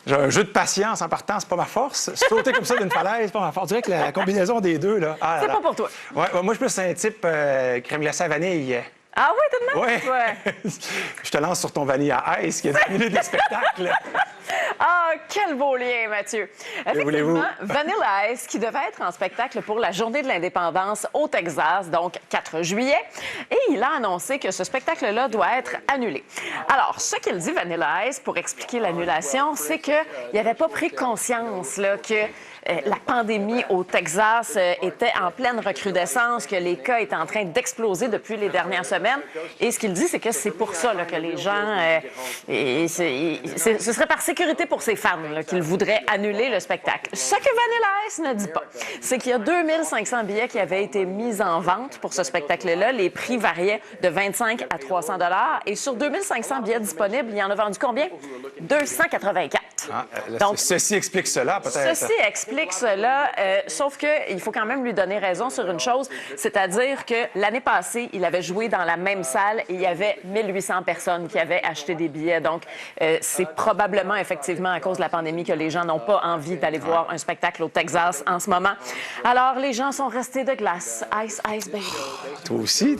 J'ai un jeu de patience en partant, c'est pas ma force. Sauter comme ça d'une falaise, c'est pas ma force. Je dirais que la combinaison des deux, là. Ah, là, C'est là. pas pour toi. Ouais, moi, je suis plus un type crème glacée à vanille. Ah oui, tout de même? Ouais. Ouais. Je te lance sur ton Vanilla Ice qui a diminué le spectacle. Ah, quel beau lien, Mathieu. voulez-vous? Effectivement, Vanilla Ice, qui devait être en spectacle pour la Journée de l'indépendance au Texas, donc 4 juillet, et il a annoncé que ce spectacle-là doit être annulé. Alors, ce qu'il dit, Vanilla Ice, pour expliquer l'annulation, c'est qu'il n'avait pas pris conscience là, que la pandémie au Texas était en pleine recrudescence, que les cas étaient en train d'exploser depuis les dernières semaines. Et ce qu'il dit, c'est que c'est pour ça là, que les gens... ce serait par sécurité pour ses fans là, qu'il voudrait annuler le spectacle. Ce que Vanilla Ice ne dit pas, c'est qu'il y a 2500 billets qui avaient été mis en vente pour ce spectacle-là. Les prix variaient de 25 à 300 $. Et sur 2500 billets disponibles, il y en a vendu combien? 284. Ah, Donc, ceci explique cela, peut-être. Ceci explique cela, sauf qu'il faut quand même lui donner raison sur une chose, c'est-à-dire que l'année passée, il avait joué dans la même salle et il y avait 1800 personnes qui avaient acheté des billets. Donc, c'est probablement, effectivement, à cause de la pandémie que les gens n'ont pas envie d'aller voir un spectacle au Texas en ce moment. Alors, les gens sont restés de glace. Ice, ice, baby. Toi aussi,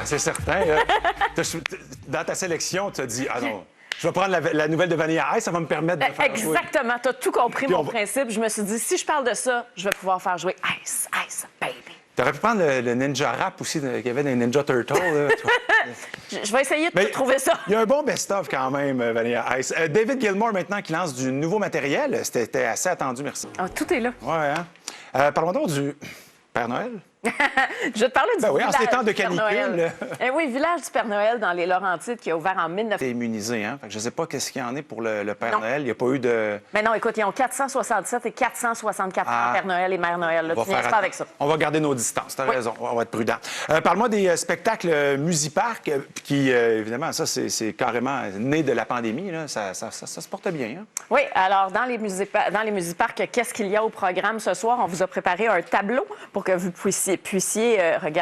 c'est certain. Dans ta sélection, tu as dit, ah non... Je vais prendre la nouvelle de Vanilla Ice, ça va me permettre de faire Exactement, tu as tout compris, Puis mon principe. Je me suis dit, si je parle de ça, je vais pouvoir faire jouer Ice, Ice, baby. Tu aurais pu prendre le Ninja Rap aussi, qu'il y avait dans les Ninja Turtles. Là, Je vais essayer de trouver ça. Il y a un bon best-of quand même, Vanilla Ice. David Gilmour, maintenant, qui lance du nouveau matériel. C'était assez attendu, merci. Ah, tout est là. Ouais, hein? Parlons donc du Père Noël. Je vais te parler du oui, en village ces temps de du Père canicule. Noël. Oui, village du Père Noël dans les Laurentides qui a ouvert en 1900. C'est immunisé, hein? Fait que je ne sais pas qu'est-ce qu'il y en est pour le Père Noël. Il n'y a pas eu de... Mais non, écoute, ils ont 467 et 464 ans, Père Noël et Mère Noël. Là, tu viens pas avec ça. On va garder nos distances, tu as raison. On va être prudent. Parle-moi des spectacles Musipark, qui, évidemment, ça, c'est carrément né de la pandémie. Là. Ça se porte bien. Hein? Oui, alors, dans les Musiparks, qu'est-ce qu'il y a au programme ce soir? On vous a préparé un tableau pour que vous puissiez regarder.